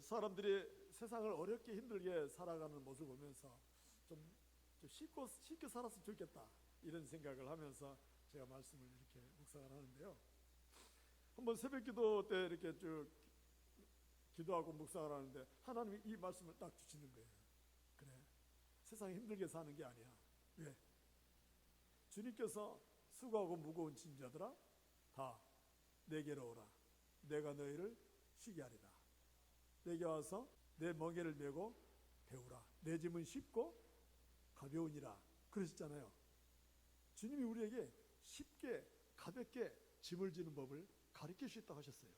사람들이 세상을 어렵게 힘들게 살아가는 모습을 보면서 좀 쉽게 살았으면 좋겠다 이런 생각을 하면서 제가 말씀을 이렇게 묵상을 하는데요. 한번 새벽기도 때 이렇게 쭉 기도하고 묵상을 하는데 하나님이 이 말씀을 딱 주시는 거예요. 그래, 세상에 힘들게 사는 게 아니야. 왜? 주님께서 수고하고 무거운 짐자들아 다 내게로 오라. 내가 너희를 쉬게 하리라. 내게 와서 내 멍에를 메고 배우라. 내 짐은 쉽고 가벼우니라. 그러셨잖아요. 주님이 우리에게 쉽게 가볍게 짐을 지는 법을 가르쳐 주셨다고 하셨어요.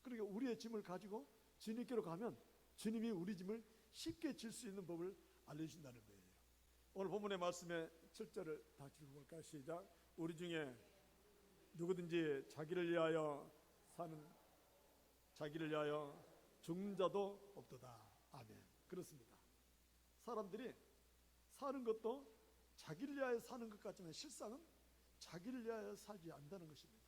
그러니까 우리의 짐을 가지고 주님께로 가면 주님이 우리 짐을 쉽게 질 수 있는 법을 알려주신다는 거예요. 오늘 본문의 말씀의 7절을 다 읽어볼까요? 시작. 우리 중에 누구든지 자기를 위하여 죽는 자도 없도다. 아멘. 그렇습니다. 사람들이 사는 것도 자기를 위하여 사는 것 같지만 실상은 자기를 위하여 살지 않는다는 것입니다.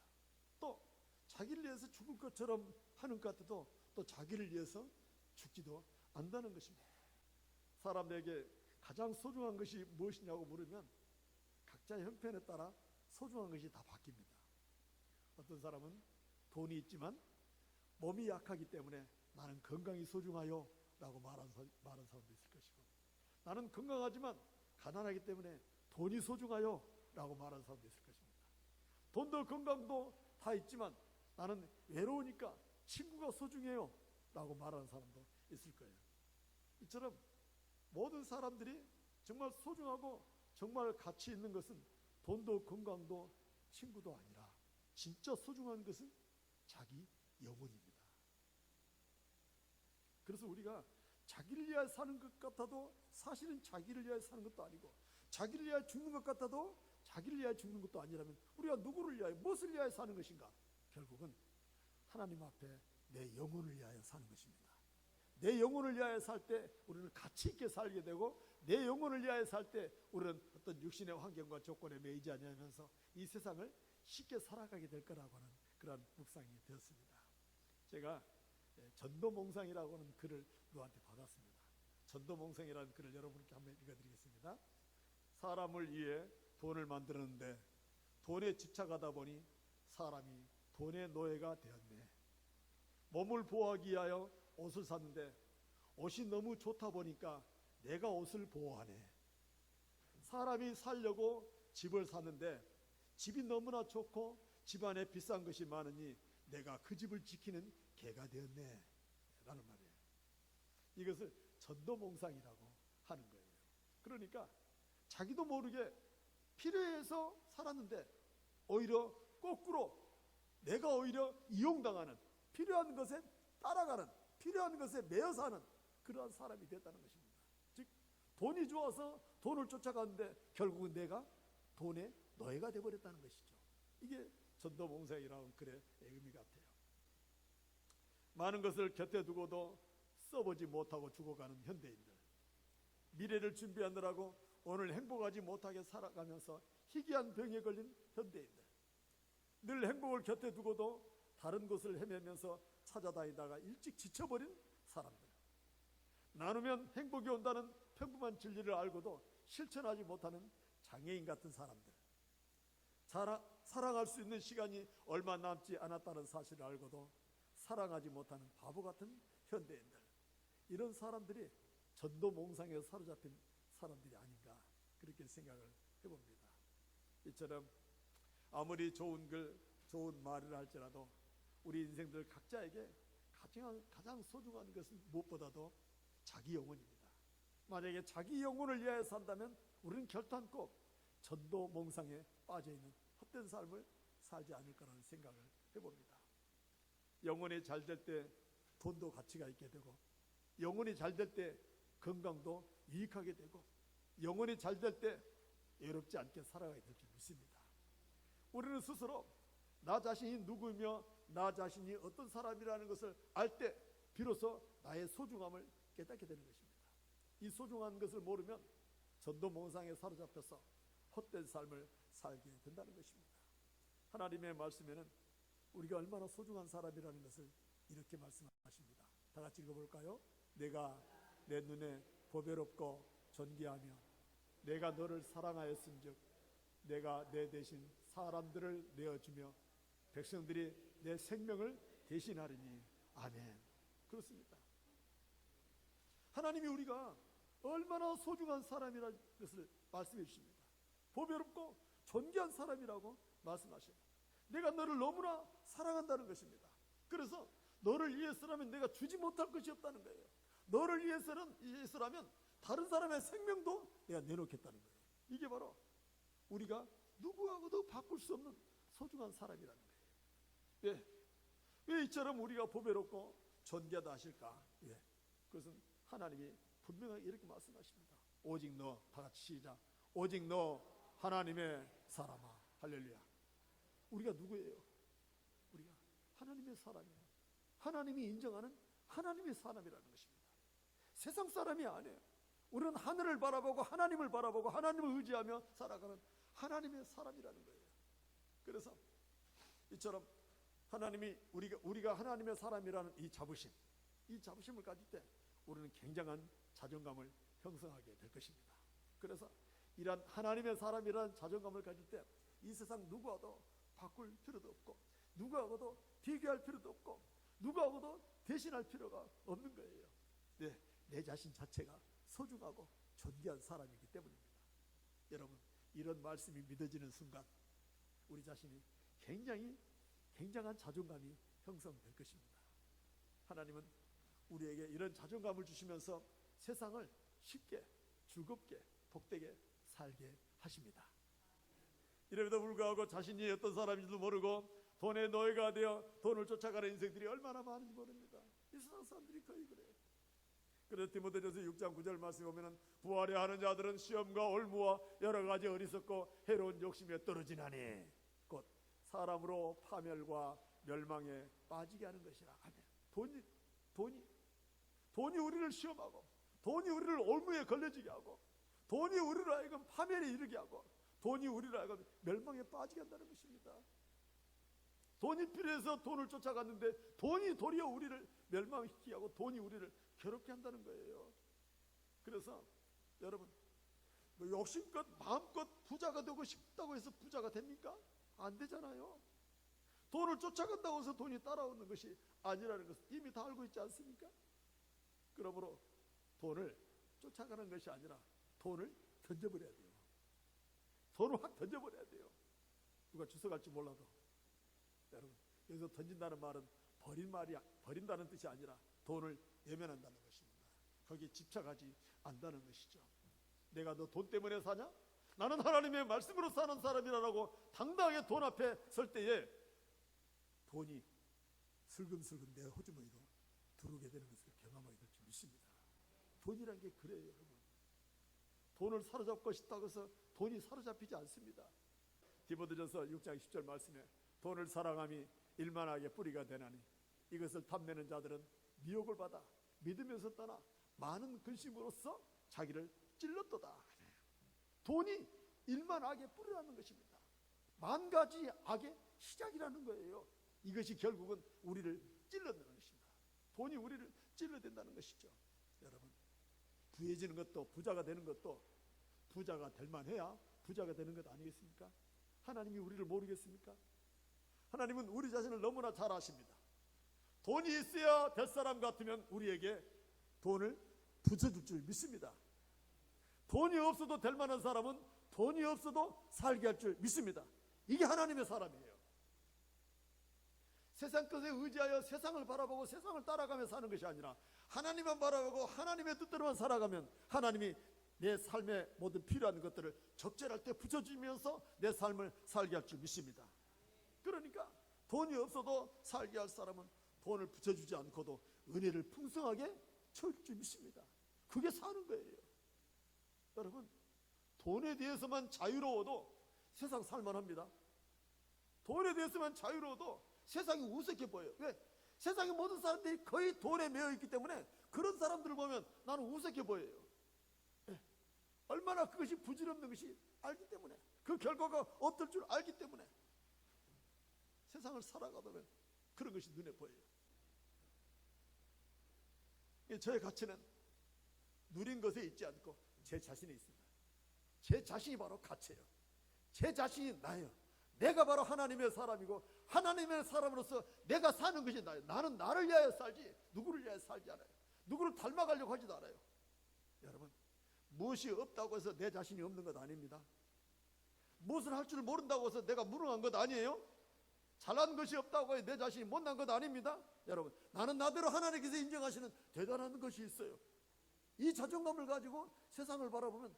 또 자기를 위해서 죽을 것처럼 하는 것 같아도 또 자기를 위해서 죽지도 않는다는 것입니다. 사람에게 가장 소중한 것이 무엇이냐고 물으면 각자의 형편에 따라 소중한 것이 다 바뀝니다. 어떤 사람은 돈이 있지만 몸이 약하기 때문에 나는 건강이 소중하여 라고 말하는 사람도 있을 것이고, 나는 건강하지만 가난하기 때문에 돈이 소중하여 라고 말하는 사람도 있을 것입니다. 돈도 건강도 다 있지만 나는 외로우니까 친구가 소중해요 라고 말하는 사람도 있을 거예요. 이처럼 모든 사람들이 정말 소중하고 정말 가치 있는 것은 돈도 건강도 친구도 아니라 진짜 소중한 것은 자기 영혼입니다. 그래서 우리가 자기를 위하여 사는 것 같아도 사실은 자기를 위하여 사는 것도 아니고, 자기를 위하여 죽는 것 같아도 자기를 위하여 죽는 것도 아니라면 우리가 누구를 위하여 무엇을 위하여 사는 것인가? 결국은 하나님 앞에 내 영혼을 위하여 사는 것입니다. 내 영혼을 위하여 살 때 우리는 가치 있게 살게 되고, 내 영혼을 위하여 살 때 우리는 어떤 육신의 환경과 조건에 매이지 않으면서 이 세상을 쉽게 살아가게 될 거라고 하는 그런 묵상이 되었습니다. 제가 전도몽상이라고 하는 글을 누구한테 받았습니다. 전도몽상이라는 글을 여러분께 한번 읽어드리겠습니다. 사람을 위해 돈을 만들었는데 돈에 집착하다 보니 사람이 돈의 노예가 되었네. 몸을 보호하기 위하여 옷을 샀는데 옷이 너무 좋다 보니까 내가 옷을 보호하네. 사람이 살려고 집을 샀는데 집이 너무나 좋고 집안에 비싼 것이 많으니 내가 그 집을 지키는 개가 되었네 라는 말이에요. 이것을 전도몽상이라고 하는 거예요. 그러니까 자기도 모르게 필요해서 살았는데 오히려 거꾸로 내가 오히려 이용당하는, 필요한 것에 따라가는, 필요한 것에 매여 사는 그러한 사람이 됐다는 것입니다. 즉 돈이 좋아서 돈을 쫓아가는데 결국은 내가 돈의 노예가 되어버렸다는 것이죠. 이게 전도몽상이라는 글의 의미 같아요. 많은 것을 곁에 두고도 써보지 못하고 죽어가는 현대인들, 미래를 준비하느라고 오늘 행복하지 못하게 살아가면서 희귀한 병에 걸린 현대인들, 늘 행복을 곁에 두고도 다른 곳을 헤매면서 찾아다니다가 일찍 지쳐버린 사람들, 나누면 행복이 온다는 평범한 진리를 알고도 실천하지 못하는 장애인 같은 사람들, 사랑할 수 있는 시간이 얼마 남지 않았다는 사실을 알고도 사랑하지 못하는 바보 같은 현대인들, 이런 사람들이 전도몽상에 사로잡힌 사람들이 아닌가 그렇게 생각을 해봅니다. 이처럼 아무리 좋은 글, 좋은 말을 할지라도 우리 인생들 각자에게 가장 소중한 것은 무엇보다도 자기 영혼입니다. 만약에 자기 영혼을 위하여 산다면 우리는 결단코 전도몽상에 빠져있는 헛된 삶을 살지 않을 거라는 생각을 해봅니다. 영혼이 잘 될 때 돈도 가치가 있게 되고, 영혼이 잘 될 때 건강도 유익하게 되고, 영혼이 잘 될 때 외롭지 않게 살아가게 될 줄 믿습니다. 우리는 스스로 나 자신이 누구이며 나 자신이 어떤 사람이라는 것을 알 때 비로소 나의 소중함을 깨닫게 되는 것입니다. 이 소중한 것을 모르면 전도몽상에 사로잡혀서 헛된 삶을 살게 된다는 것입니다. 하나님의 말씀에는 우리가 얼마나 소중한 사람이라는 것을 이렇게 말씀하십니다. 다 같이 읽어볼까요? 내가 내 눈에 보배롭고 존귀하며 내가 너를 사랑하였은즉 내가 내 대신 사람들을 내어주며 백성들이 내 생명을 대신하리니. 아멘. 그렇습니다. 하나님이 우리가 얼마나 소중한 사람이라는 것을 말씀해 주십니다. 보배롭고 존귀한 사람이라고 말씀하셔요. 내가 너를 너무나 사랑한다는 것입니다. 그래서 너를 위해서라면 내가 주지 못할 것이 없다는 거예요. 너를 위해서라면 다른 사람의 생명도 내가 내놓겠다는 거예요. 이게 바로 우리가 누구하고도 바꿀 수 없는 소중한 사람이라는 거예요. 왜 이처럼 우리가 보배롭고 존귀하다 하실까? 그것은 하나님이 분명하게 이렇게 말씀하십니다. 오직 너, 다 같이 시작. 오직 너 하나님의 사람아. 할렐루야. 우리가 누구예요? 우리가 하나님의 사람이에요. 하나님이 인정하는 하나님의 사람이라는 것입니다. 세상 사람이 아니에요. 우리는 하늘을 바라보고 하나님을 바라보고 하나님을 의지하며 살아가는 하나님의 사람이라는 거예요. 그래서 이처럼 하나님이 우리가 하나님의 사람이라는 이 자부심을 가질 때 우리는 굉장한 자존감을 형성하게 될 것입니다. 그래서 이러한 하나님의 사람이라는 자존감을 가질 때 이 세상 누구와도 바꿀 필요도 없고 누구하고도 비교할 필요도 없고 누구하고도 대신할 필요가 없는 거예요. 내 자신 자체가 소중하고 존귀한 사람이기 때문입니다. 여러분, 이런 말씀이 믿어지는 순간 우리 자신이 굉장한 자존감이 형성될 것입니다. 하나님은 우리에게 이런 자존감을 주시면서 세상을 쉽게 즐겁게 복되게 살게 하십니다. 이럼에도 불구하고 자신이 어떤 사람인지도 모르고 돈의 노예가 되어 돈을 쫓아가는 인생들이 얼마나 많은지 모릅니다. 이 세상 사람들이 거의 그래요. 그래서 디모데전서 6장 9절 말씀에 보면 부활해 하는 자들은 시험과 올무와 여러 가지 어리석고 해로운 욕심에 떨어지나니 곧 사람으로 파멸과 멸망에 빠지게 하는 것이라. 아멘. 돈이 우리를 시험하고 돈이 우리를 올무에 걸려지게 하고 돈이 우리를 하여금 파멸에 이르게 하고 돈이 우리를 하여금 멸망에 빠지게 한다는 것입니다. 돈이 필요해서 돈을 쫓아갔는데 돈이 도리어 우리를 멸망시키게 하고 돈이 우리를 괴롭게 한다는 거예요. 그래서 여러분, 욕심껏 마음껏 부자가 되고 싶다고 해서 부자가 됩니까? 안 되잖아요. 돈을 쫓아간다고 해서 돈이 따라오는 것이 아니라는 것을 이미 다 알고 있지 않습니까? 그러므로 돈을 쫓아가는 것이 아니라 돈을 던져버려야 돼요. 돈을 확 던져버려야 돼요. 누가 주워갈지 몰라도. 여러분, 여기서 던진다는 말은 버린다는 뜻이 아니라 돈을 외면한다는 것입니다. 거기에 집착하지 않는다는 것이죠. 내가 너 돈 때문에 사냐? 나는 하나님의 말씀으로 사는 사람이라고 당당하게 돈 앞에 설 때에 돈이 슬금슬금 내 호주머니로 들어오게 되는 것을 경험하게 될 줄 믿습니다. 돈이란 게 그래요, 여러분. 돈을 사로잡고 싶다고 해서 돈이 사로잡히지 않습니다. 디모데전서 6장 10절 말씀에 돈을 사랑함이 일만하게 뿌리가 되나니 이것을 탐내는 자들은 미혹을 받아 믿으면서 떠나 많은 근심으로써 자기를 찔렀도다. 돈이 일만하게 뿌리라는 것입니다. 만 가지 악의 시작이라는 거예요. 이것이 결국은 우리를 찔러내는 것입니다. 돈이 우리를 찔러댄다는 것이죠. 여러분, 부해지는 것도 부자가 되는 것도 부자가 될 만해야 부자가 되는 것 아니겠습니까? 하나님이 우리를 모르겠습니까? 하나님은 우리 자신을 너무나 잘 아십니다. 돈이 있어야 될 사람 같으면 우리에게 돈을 부쳐줄 줄 믿습니다. 돈이 없어도 될 만한 사람은 돈이 없어도 살게 할 줄 믿습니다. 이게 하나님의 사람이에요. 세상 것에 의지하여 세상을 바라보고 세상을 따라가며 사는 것이 아니라 하나님만 바라보고 하나님의 뜻대로만 살아가면 하나님이 내 삶의 모든 필요한 것들을 적절할 때 붙여주면서 내 삶을 살게 할 줄 믿습니다. 그러니까 돈이 없어도 살게 할 사람은 돈을 붙여주지 않고도 은혜를 풍성하게 채울 줄 믿습니다. 그게 사는 거예요. 여러분, 돈에 대해서만 자유로워도 세상 살만합니다. 돈에 대해서만 자유로워도 세상이 우습게 보여요. 왜? 세상의 모든 사람들이 거의 돈에 매여 있기 때문에 그런 사람들을 보면 나는 우습게 보여요. 얼마나 그것이 부질없는 것이 알기 때문에, 그 결과가 어떨 줄 알기 때문에 세상을 살아가다 보면 그런 것이 눈에 보여요. 저의 가치는 누린 것에 있지 않고 제 자신에 있습니다. 제 자신이 바로 가치예요. 제 자신이 나예요. 내가 바로 하나님의 사람이고 하나님의 사람으로서 내가 사는 것이 나예요. 나는 나를 위하여 살지 누구를 위하여 살지 않아요. 누구를 닮아가려고 하지도 않아요. 여러분, 무엇이 없다고 해서 내 자신이 없는 것 아닙니다. 무엇을 할 줄 모른다고 해서 내가 무능한 것 아니에요. 잘난 것이 없다고 해서 내 자신이 못난 것 아닙니다. 여러분, 나는 나대로 하나님께서 인정하시는 대단한 것이 있어요. 이 자존감을 가지고 세상을 바라보면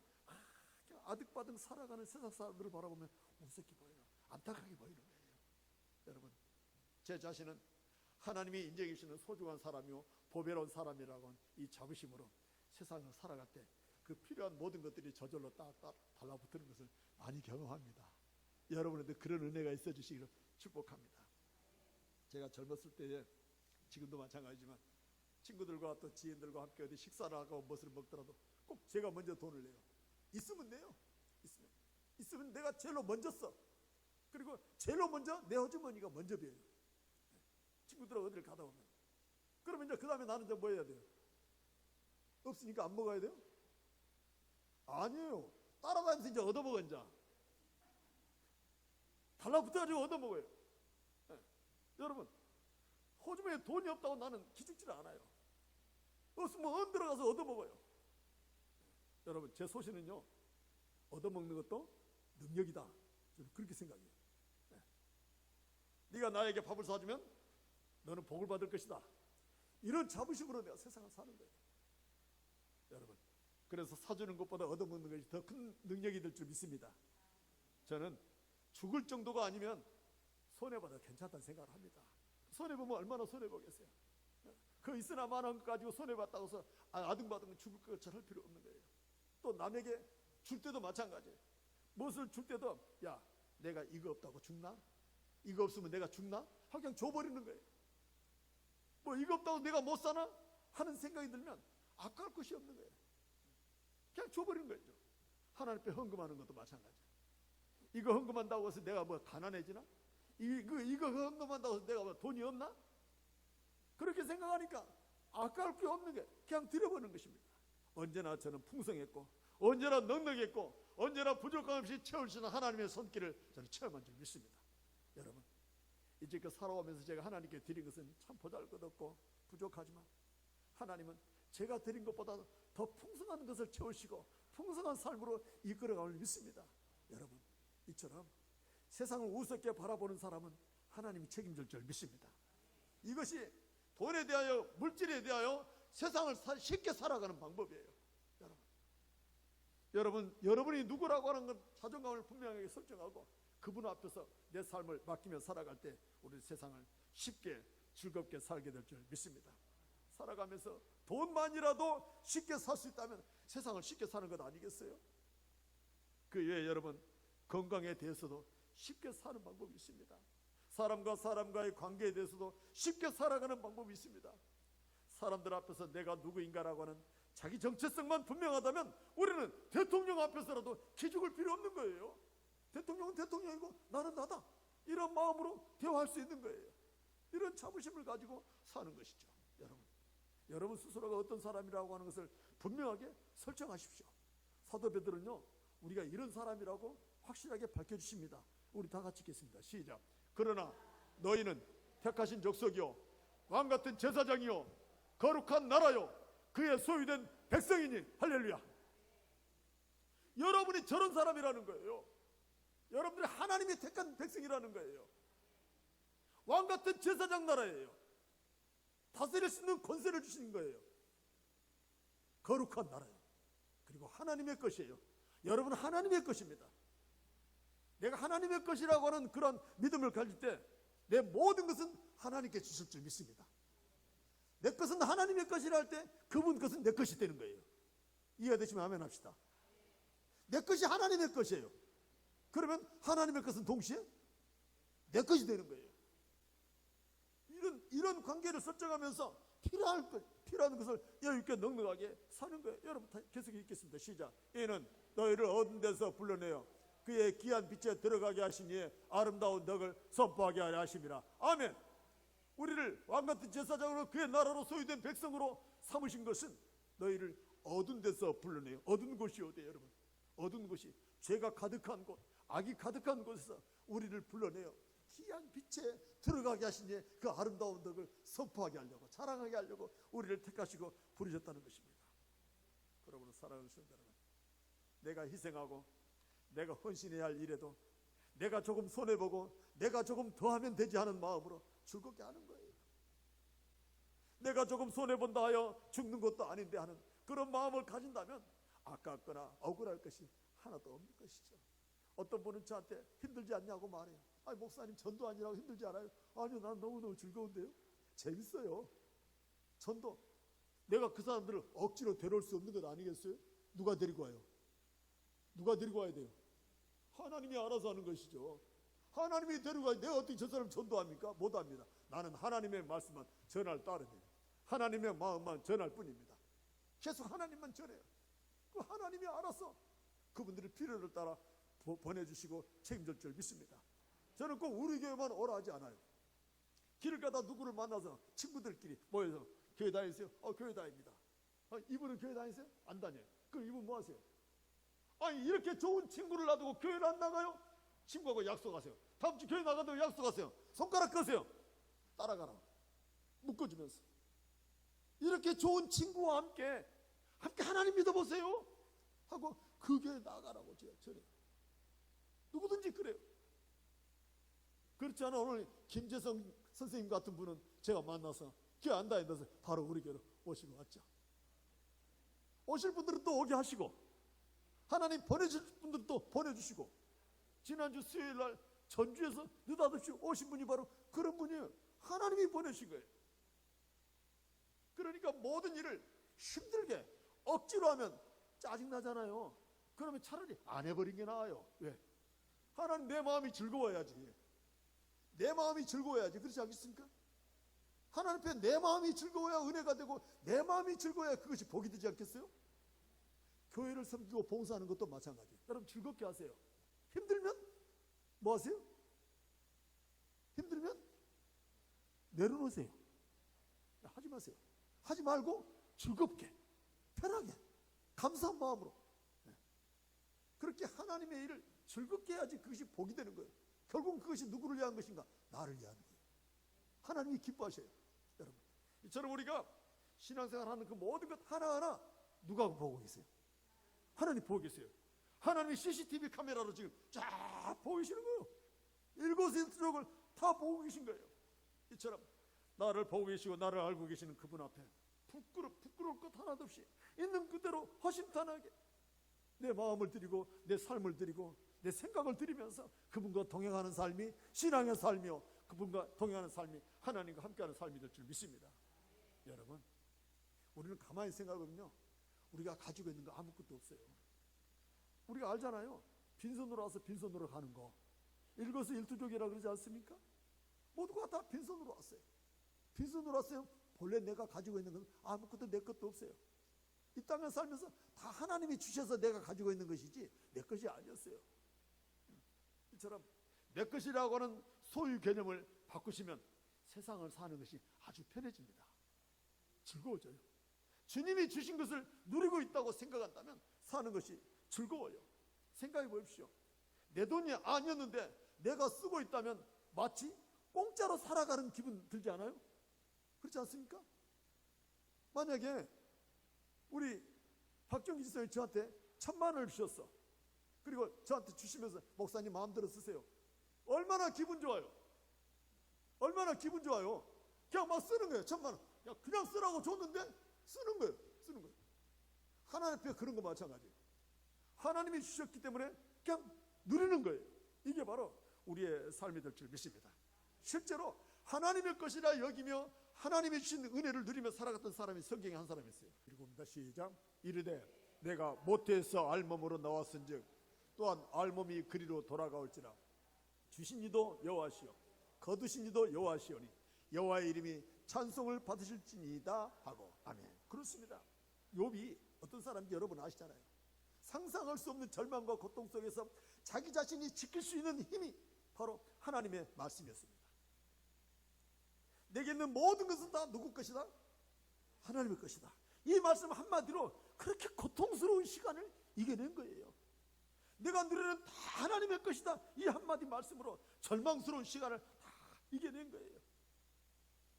아득바득 살아가는 세상 사람들을 바라보면 우습게 보여요. 안타깝게 보이는 거예요. 여러분, 제 자신은 하나님이 인정해 주시는 소중한 사람이요 보배로운 사람이라고 이 자부심으로 세상을 살아갈 때 그 필요한 모든 것들이 저절로 딱딱 달라붙는 것을 많이 경험합니다. 여러분한테 그런 은혜가 있어 주시기를 축복합니다. 제가 젊었을 때에 지금도 마찬가지지만 친구들과 또 지인들과 함께 어디 식사를 하고 무엇을 먹더라도 꼭 제가 먼저 돈을 내요. 있으면 내요. 있으면 내가 제일로 먼저 써. 그리고 제일로 먼저 내 호주머니가 먼저 비어요. 친구들하고 어디를 가다 오면. 그러면 이제 그 다음에 나는 이제 뭐 해야 돼요? 없으니까 안 먹어야 돼요? 아니에요. 따라다니면서 이제 얻어먹어. 이제 달라붙어가지고 얻어먹어요. 네. 여러분, 호주머니에 돈이 없다고 나는 기죽지를 않아요. 없으면 언 들어가서 얻어먹어요. 여러분, 제 소신은요, 얻어먹는 것도 능력이다. 저는 그렇게 생각해요. 네. 네가 나에게 밥을 사주면 너는 복을 받을 것이다. 이런 자부심으로 내가 세상을 사는 거예요. 여러분, 그래서 사주는 것보다 얻어먹는 것이 더 큰 능력이 될 줄 믿습니다. 저는 죽을 정도가 아니면 손해봐도 괜찮다는 생각을 합니다. 손해보면 얼마나 손해보겠어요. 그 있으나 마나한 것 가지고 손해봤다고 해서 아등바등 죽을 것처럼 할 필요 없는 거예요. 또 남에게 줄 때도 마찬가지예요. 무엇을 줄 때도 야, 내가 이거 없다고 죽나? 이거 없으면 내가 죽나? 그냥 줘버리는 거예요. 뭐 이거 없다고 내가 못 사나? 하는 생각이 들면 아까울 것이 없는 거예요. 그냥 줘버리는 거죠. 하나님 앞에 헌금하는 것도 마찬가지예요. 이거 헌금한다고 해서 내가 뭐 가난해지나? 이거 헌금한다고 해서 내가 뭐 돈이 없나? 그렇게 생각하니까 아까울 게 없는 게 그냥 드려버리는 것입니다. 언제나 저는 풍성했고 언제나 넉넉했고 언제나 부족함 없이 채우시는 하나님의 손길을 저는 체험한 줄 믿습니다. 여러분, 이제껏 살아오면서 제가 하나님께 드린 것은 참 보잘것없고 부족하지만 하나님은 제가 드린 것보다 더 풍성한 것을 채우시고 풍성한 삶으로 이끌어가길 믿습니다. 여러분, 이처럼 세상을 우습게 바라보는 사람은 하나님이 책임질 줄 믿습니다. 이것이 돈에 대하여 물질에 대하여 세상을 쉽게 살아가는 방법이에요. 여러분이 누구라고 하는 건 자존감을 분명하게 설정하고 그분 앞에서 내 삶을 맡기며 살아갈 때 우리 세상을 쉽게 즐겁게 살게 될 줄 믿습니다. 살아가면서 돈만이라도 쉽게 살 수 있다면 세상을 쉽게 사는 것 아니겠어요? 그 외에 여러분, 건강에 대해서도 쉽게 사는 방법이 있습니다. 사람과 사람과의 관계에 대해서도 쉽게 살아가는 방법이 있습니다. 사람들 앞에서 내가 누구인가라고 하는 자기 정체성만 분명하다면 우리는 대통령 앞에서라도 기죽을 필요 없는 거예요. 대통령은 대통령이고 나는 나다. 이런 마음으로 대화할 수 있는 거예요. 이런 자부심을 가지고 사는 것이죠. 여러분 스스로가 어떤 사람이라고 하는 것을 분명하게 설정하십시오. 사도 베드로는요, 우리가 이런 사람이라고 확실하게 밝혀주십니다. 우리 다 같이 읽겠습니다. 시작. 그러나 너희는 택하신 족속이요 왕같은 제사장이요 거룩한 나라요 그의 소유된 백성이니. 할렐루야. 여러분이 저런 사람이라는 거예요. 여러분들이 하나님이 택한 백성이라는 거예요. 왕같은 제사장 나라예요. 다스릴 수 있는 권세를 주신 거예요. 거룩한 나라예요. 그리고 하나님의 것이에요. 여러분은 하나님의 것입니다. 내가 하나님의 것이라고 하는 그런 믿음을 가질 때 내 모든 것은 하나님께 주실 줄 믿습니다. 내 것은 하나님의 것이라 할 때 그분 것은 내 것이 되는 거예요. 이해가 되시면 아멘 합시다. 내 것이 하나님의 것이에요. 그러면 하나님의 것은 동시에 내 것이 되는 거예요. 이런 관계를 설정하면서 필요한 것을 여유있게 넉넉하게 사는 거예요. 여러분 계속 읽겠습니다. 시작. 이는 너희를 어두운 데서 불러내어 그의 귀한 빛에 들어가게 하시니 아름다운 덕을 선포하게 하려 하심이라. 아멘. 우리를 왕같은 제사장으로 그의 나라로 소유된 백성으로 삼으신 것은 너희를 어두운 데서 불러내요. 어두운 곳이 어디예요, 여러분? 어두운 곳이 죄가 가득한 곳, 악이 가득한 곳에서 우리를 불러내요. 희한 빛에 들어가게 하신 그 아름다운 덕을 선포하게 하려고, 자랑하게 하려고 우리를 택하시고 부르셨다는 것입니다. 여러분, 사랑하는 성도 여러분, 내가 희생하고 내가 헌신해야 할 일에도 내가 조금 손해보고 내가 조금 더 하면 되지 하는 마음으로 즐겁게 하는 거예요. 내가 조금 손해본다 하여 죽는 것도 아닌데 하는 그런 마음을 가진다면 아깝거나 억울할 것이 하나도 없는 것이죠. 어떤 분은 저한테 힘들지 않냐고 말해요. 아니, 목사님, 전도 아니라고 힘들지 않아요? 아니요, 난 너무너무 즐거운데요. 재밌어요. 전도, 내가 그 사람들을 억지로 데려올 수 없는 것 아니겠어요? 누가 데리고 와요? 누가 데리고 와야 돼요? 하나님이 알아서 하는 것이죠. 하나님이 데리고 와야, 내가 어떻게 저 사람 전도합니까? 못합니다. 나는 하나님의 말씀만 전할 따름이에요. 하나님의 마음만 전할 뿐입니다. 계속 하나님만 전해요. 그 하나님이 알아서 그분들의 필요를 따라 보내주시고 책임질 줄 믿습니다. 저는 꼭 우리 교회만 오라 하지 않아요. 길을 가다 누구를 만나서 친구들끼리 모여서 교회 다니세요? 교회 다닙니다. 이분은 교회 다니세요? 안 다녀요. 그럼 이분 뭐 하세요? 아니, 이렇게 좋은 친구를 놔두고 교회를 안 나가요? 친구하고 약속하세요. 다음 주 교회 나가도 약속하세요. 손가락 끄세요. 따라가라. 묶어주면서. 이렇게 좋은 친구와 함께 하나님 믿어보세요 하고 그 교회 나가라고 제가 전해요. 누구든지 그래요. 그렇지 않아 오늘 김재성 선생님 같은 분은 제가 만나서 교회 안 다닌다서 바로 우리 교회로 오시고 왔죠. 오실 분들은 또 오게 하시고 하나님 보내줄 분들도 보내주시고, 지난주 수요일날 전주에서 느닷없이 오신 분이 바로 그런 분이에요. 하나님이 보내신 거예요. 그러니까 모든 일을 힘들게 억지로 하면 짜증나잖아요. 그러면 차라리 안 해버린 게 나아요. 왜? 하나님, 내 마음이 즐거워야지. 내 마음이 즐거워야지. 그렇지 않겠습니까? 하나님 앞에 내 마음이 즐거워야 은혜가 되고 내 마음이 즐거워야 그것이 복이 되지 않겠어요? 교회를 섬기고 봉사하는 것도 마찬가지예요. 여러분, 즐겁게 하세요. 힘들면 뭐 하세요? 힘들면 내려놓으세요. 하지 마세요. 하지 말고 즐겁게, 편하게, 감사한 마음으로, 그렇게 하나님의 일을 즐겁게 해야지 그것이 복이 되는 거예요. 결국 그것이 누구를 위한 것인가? 나를 위한 거예요. 하나님이 기뻐하셔요. 여러분, 이처럼 우리가 신앙생활하는 그 모든 것 하나하나 누가 보고 계세요? 하나님 보고 계세요. 하나님이 CCTV 카메라로 지금 쫙 보고 계시는 거예요. 일거수일투족을 다 보고 계신 거예요. 이처럼 나를 보고 계시고 나를 알고 계시는 그분 앞에 부끄러울 것 하나도 없이 있는 그대로 허심탄회하게 내 마음을 드리고 내 삶을 드리고 내 생각을 드리면서 그분과 동행하는 삶이 신앙의 삶이요, 그분과 동행하는 삶이 하나님과 함께하는 삶이 될 줄 믿습니다. 여러분, 우리는 가만히 생각하면요, 우리가 가지고 있는 거 아무것도 없어요. 우리가 알잖아요. 빈손으로 와서 빈손으로 가는 거, 일거수일투족이라 그러지 않습니까? 모두가 다 빈손으로 왔어요. 빈손으로 왔어요. 본래 내가 가지고 있는 건 아무것도 내 것도 없어요. 이 땅에 살면서 다 하나님이 주셔서 내가 가지고 있는 것이지 내 것이 아니었어요. 이처럼 내 것이라고 하는 소유 개념을 바꾸시면 세상을 사는 것이 아주 편해집니다. 즐거워져요. 주님이 주신 것을 누리고 있다고 생각한다면 사는 것이 즐거워요. 생각해 보십시오. 내 돈이 아니었는데 내가 쓰고 있다면 마치 공짜로 살아가는 기분 들지 않아요? 그렇지 않습니까? 만약에 우리 박정희 지사님 저한테 1,000만 원을 주셨어. 그리고 저한테 주시면서 목사님 마음대로 쓰세요. 얼마나 기분 좋아요? 얼마나 기분 좋아요? 그냥 막 쓰는 거예요. 1,000만 원. 그냥 쓰라고 줬는데 쓰는 거예요. 쓰는 거예요. 하나님 앞에 그런 거 마찬가지예요. 하나님이 주셨기 때문에 그냥 누리는 거예요. 이게 바로 우리의 삶이 될 줄 믿습니다. 실제로 하나님의 것이라 여기며 하나님이 주신 은혜를 누리며 살아갔던 사람이 성경에 한 사람이 있어요. 읽어봅니다. 시작. 이르되 내가 모태에서 알몸으로 나왔은즉 또한 알몸이 그리로 돌아가올지라. 주신 이도 여호와시요 거두신 이도 여호와시오니 여호와의 이름이 찬송을 받으실지니이다 하고. 아멘. 그렇습니다. 욥이 어떤 사람인지 여러분 아시잖아요. 상상할 수 없는 절망과 고통 속에서 자기 자신이 지킬 수 있는 힘이 바로 하나님의 말씀이었습니다. 내게 있는 모든 것은 다 누구 것이다? 하나님의 것이다. 이 말씀 한마디로 그렇게 고통스러운 시간을 이겨낸 거예요. 내가 누리는 다 하나님의 것이다. 이 한마디 말씀으로 절망스러운 시간을 다 이겨낸 거예요.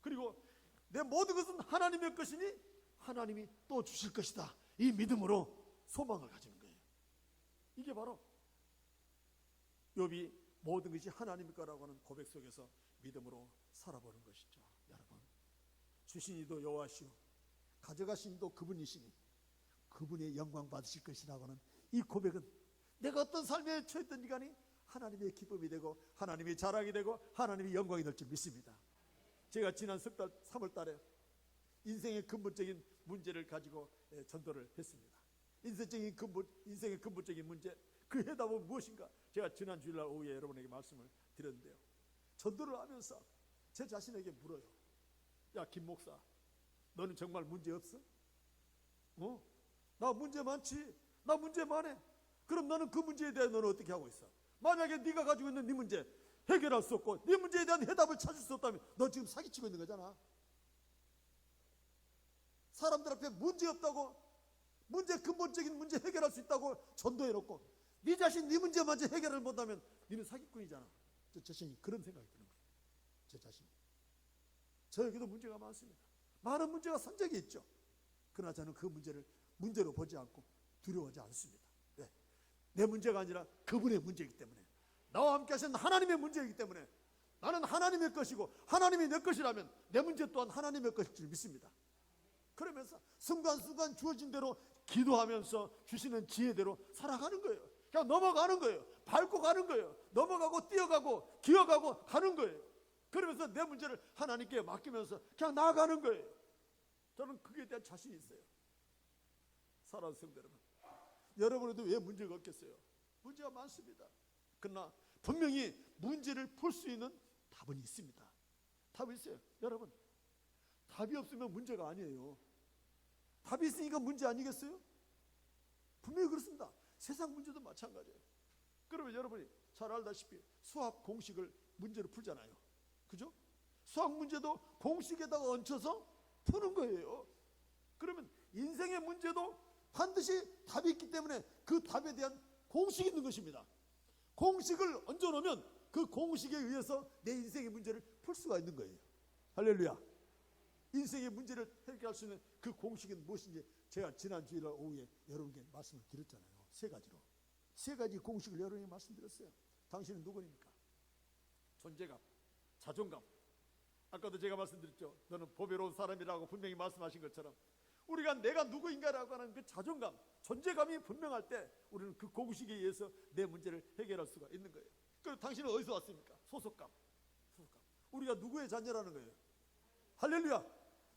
그리고 내 모든 것은 하나님의 것이니 하나님이 또 주실 것이다. 이 믿음으로 소망을 가지는 거예요. 이게 바로 욥이 모든 것이 하나님의 거라고 하는 고백 속에서 믿음으로 살아보는 것이죠. 여러분, 주신 이도 여호와시오 가져가신 이도 그분이시니 그분의 영광 받으실 것이라고 하는 이 고백은 내가 어떤 삶에 처했든지 간에 하나님의 기쁨이 되고 하나님의 자랑이 되고 하나님의 영광이 될 줄 믿습니다. 제가 지난 석 달 3월 달에 인생의 근본적인 문제를 가지고 전도를 했습니다. 인생의 근본적인 문제, 그 해답은 무엇인가? 제가 지난 주일날 오후에 여러분에게 말씀을 드렸는데요. 전도를 하면서 제 자신에게 물어요. 야, 김 목사, 너는 정말 문제 없어? 나 문제 많지. 나 문제 많아. 그럼 너는 그 문제에 대해 너는 어떻게 하고 있어? 만약에 네가 가지고 있는 네 문제 해결할 수 없고 네 문제에 대한 해답을 찾을 수 없다면 너 지금 사기치고 있는 거잖아. 사람들 앞에 문제 없다고, 문제 근본적인 문제 해결할 수 있다고 전도해놓고 네 자신 네 문제만 해결을 못하면 너는 사기꾼이잖아. 저 자신이 그런 생각이 드는 거예요. 제 자신이. 저에게도 문제가 많습니다. 많은 문제가 산적이 있죠. 그러나 저는 그 문제를 문제로 보지 않고 두려워하지 않습니다. 왜? 내 문제가 아니라 그분의 문제이기 때문에, 나와 함께 하신 하나님의 문제이기 때문에 나는 하나님의 것이고 하나님이 내 것이라면 내 문제 또한 하나님의 것일 줄 믿습니다. 그러면서 순간순간 주어진 대로 기도하면서 주시는 지혜대로 살아가는 거예요. 그냥 넘어가는 거예요. 밟고 가는 거예요. 넘어가고 뛰어가고 기어가고 가는 거예요. 그러면서 내 문제를 하나님께 맡기면서 그냥 나아가는 거예요. 저는 그에 대한 자신이 있어요. 사랑하는 성도 여러분, 여러분에도 왜 문제가 없겠어요? 문제가 많습니다. 그러나 분명히 문제를 풀 수 있는 답은 있습니다. 답이 있어요. 여러분, 답이 없으면 문제가 아니에요. 답이 있으니까 문제 아니겠어요? 분명히 그렇습니다. 세상 문제도 마찬가지예요. 그러면 여러분이 잘 알다시피 수학 공식을 문제로 풀잖아요. 그죠? 수학 문제도 공식에다가 얹혀서 푸는 거예요. 그러면 인생의 문제도 반드시 답이 있기 때문에 그 답에 대한 공식이 있는 것입니다. 공식을 얹어놓으면 그 공식에 의해서 내 인생의 문제를 풀 수가 있는 거예요. 할렐루야. 인생의 문제를 해결할 수 있는 그 공식은 무엇인지 제가 지난 주일 오후에 여러분께 말씀을 드렸잖아요. 세 가지로. 세 가지 공식을 여러분에게 말씀드렸어요. 당신은 누구입니까? 존재감, 자존감. 아까도 제가 말씀드렸죠. 너는 보배로운 사람이라고 분명히 말씀하신 것처럼 우리가 내가 누구인가라고 하는 그 자존감, 존재감이 분명할 때 우리는 그 공식에 의해서 내 문제를 해결할 수가 있는 거예요. 그럼 당신은 어디서 왔습니까? 소속감. 우리가 누구의 자녀라는 거예요? 할렐루야.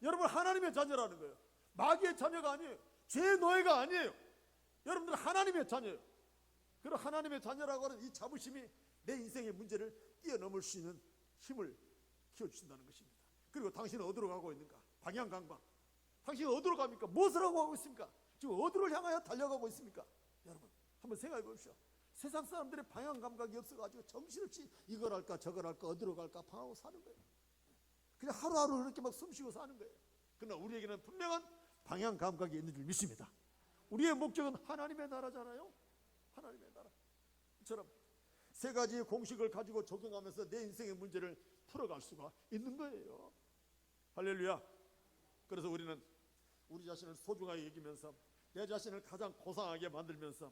여러분, 하나님의 자녀라는 거예요. 마귀의 자녀가 아니에요. 죄의 노예가 아니에요. 여러분들은 하나님의 자녀예요. 그런 하나님의 자녀라고 하는 이 자부심이 내 인생의 문제를 뛰어넘을 수 있는 힘을 키워주신다는 것입니다. 그리고 당신은 어디로 가고 있는가? 방향감각. 당신은 어디로 갑니까? 무엇을 하고 가고 있습니까? 지금 어디를 향하여 달려가고 있습니까? 여러분, 한번 생각해 보십시오. 세상 사람들의 방향감각이 없어가지고 정신없이 이걸 할까 저걸 할까 어디로 갈까 방하고 사는 거예요. 그냥 하루하루 그렇게 막 숨쉬고 사는 거예요. 그러나 우리에게는 분명한 방향감각이 있는 줄 믿습니다. 우리의 목적은 하나님의 나라잖아요. 하나님의 나라. 이처럼 세 가지의 공식을 가지고 적용하면서 내 인생의 문제를 풀어갈 수가 있는 거예요. 할렐루야. 그래서 우리는 우리 자신을 소중하게 여기면서 내 자신을 가장 고상하게 만들면서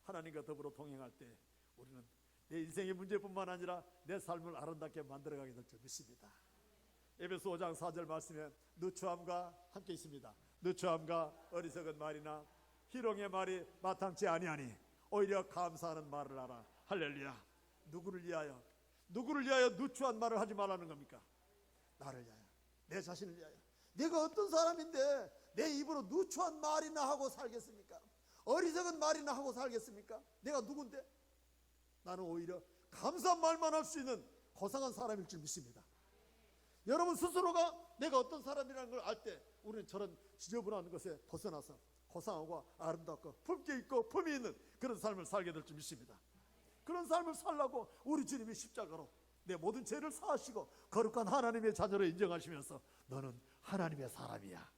하나님과 더불어 동행할 때 우리는 내 인생의 문제뿐만 아니라 내 삶을 아름답게 만들어가게 될 줄 믿습니다. 에베소 5장 4절 말씀에 누추함과 함께 있습니다. 누추함과 어리석은 말이나 희롱의 말이 마땅치 아니하니 오히려 감사하는 말을 하라. 할렐루야. 누구를 위하여 누추한 말을 하지 말라는 겁니까? 나를 위하여, 내 자신을 위하여. 내가 어떤 사람인데 내 입으로 누추한 말이나 하고 살겠습니까? 어리석은 말이나 하고 살겠습니까? 내가 누군데? 나는 오히려 감사한 말만 할 수 있는 고상한 사람일 줄 믿습니다. 여러분 스스로가 내가 어떤 사람이라는 걸 알 때 우리는 저런 지저분한 것에 벗어나서 고상하고 아름답고 품격 있고 품위 있는 그런 삶을 살게 될 줄 믿습니다. 그런 삶을 살라고 우리 주님이 십자가로 내 모든 죄를 사하시고 거룩한 하나님의 자녀로 인정하시면서 너는 하나님의 사람이야,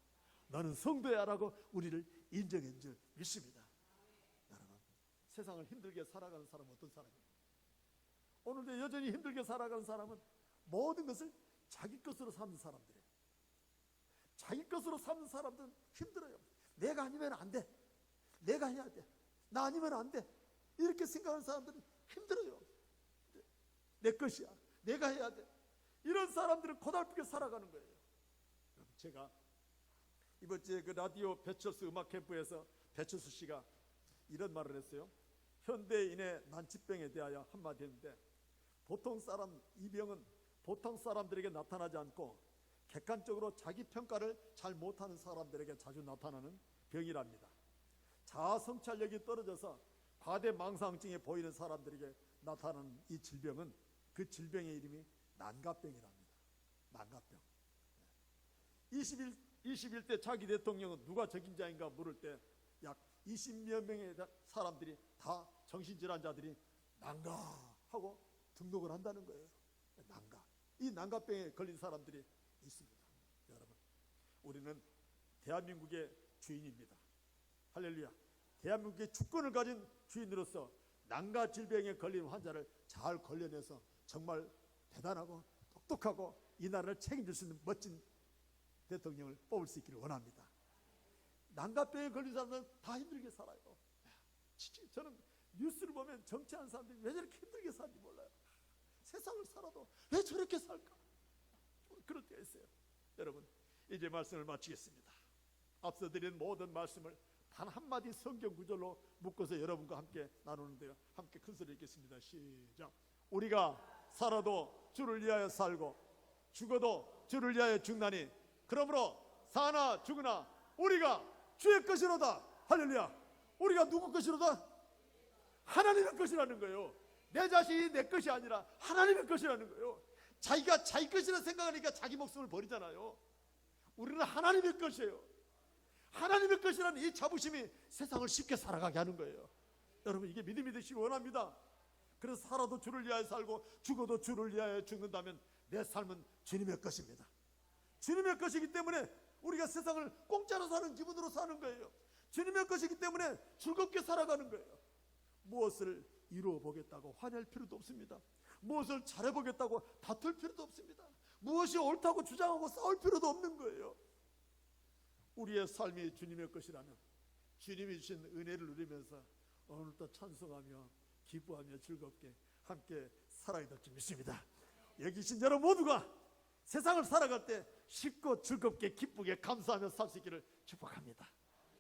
너는 성도야라고 우리를 인정한 줄 믿습니다. 여러분, 세상을 힘들게 살아가는 사람은 어떤 사람입니까? 오늘도 여전히 힘들게 살아가는 사람은 모든 것을 자기 것으로 삼는 사람들이에요. 자기 것으로 삼는 사람들은 힘들어요. 내가 아니면 안 돼, 내가 해야 돼, 나 아니면 안 돼, 이렇게 생각하는 사람들은 힘들어요. 내 것이야, 내가 해야 돼, 이런 사람들은 고달프게 살아가는 거예요. 제가 이번 주에 그 라디오 배철수 음악 캠프에서 배철수 씨가 이런 말을 했어요. 현대인의 난치병에 대하여 한마디 했는데, 보통 사람, 이 병은 보통 사람들에게 나타나지 않고 객관적으로 자기 평가를 잘 못하는 사람들에게 자주 나타나는 병이랍니다. 자아 성찰력이 떨어져서 과대망상증에 보이는 사람들에게 나타나는 이 질병은, 그 질병의 이름이 난가병이랍니다. 난가병. 21대 차기 대통령은 누가 적임자인가 물을 때 약 20여 명의 사람들이 다 정신질환자들이 난가하고 등록을 한다는 거예요. 난가. 이 난가병에 걸린 사람들이 있습니다. 여러분, 우리는 대한민국의 주인입니다. 할렐루야. 대한민국의 주권을 가진 주인으로서 난가 질병에 걸린 환자를 잘 걸려내서 정말 대단하고 똑똑하고 이 나라를 책임질 수 있는 멋진 대통령을 뽑을 수 있기를 원합니다. 난가병에 걸린 사람들은 다 힘들게 살아요. 저는 뉴스를 보면 정치하는 사람들이 왜 저렇게 힘들게 사는지 몰라요. 세상을 살아도 왜 저렇게 살까? 그럴 때가 있어요. 여러분, 이제 말씀을 마치겠습니다. 앞서 드린 모든 말씀을 단 한마디 성경 구절로 묶어서 여러분과 함께 나누는데요. 함께 큰 소리 읽겠습니다. 시작. 우리가 살아도 주를 위하여 살고 죽어도 주를 위하여 죽나니 그러므로 사나 죽으나 우리가 주의 것이로다. 할렐루야. 우리가 누구 것이로다? 하나님의 것이라는 거예요. 내 자신이 내 것이 아니라 하나님의 것이라는 거예요. 자기가 자기 것이라 생각하니까 자기 목숨을 버리잖아요. 우리는 하나님의 것이에요. 하나님의 것이라는 이 자부심이 세상을 쉽게 살아가게 하는 거예요. 여러분, 이게 믿음이 되시기 원합니다. 그래서 살아도 주를 위하여 살고 죽어도 주를 위하여 죽는다면 내 삶은 주님의 것입니다. 주님의 것이기 때문에 우리가 세상을 공짜로 사는 기분으로 사는 거예요. 주님의 것이기 때문에 즐겁게 살아가는 거예요. 무엇을 이루어 보겠다고 화낼 필요도 없습니다. 무엇을 잘해보겠다고 다툴 필요도 없습니다. 무엇이 옳다고 주장하고 싸울 필요도 없는 거예요. 우리의 삶이 주님의 것이라면 주님이 주신 은혜를 누리면서 오늘도 찬송하며 기뻐하며 즐겁게 함께 살아야 될 줄 믿습니다. 여기 계신 여러분 모두가 세상을 살아갈 때 쉽고 즐겁게 기쁘게 감사하며 살 수 있기를 축복합니다.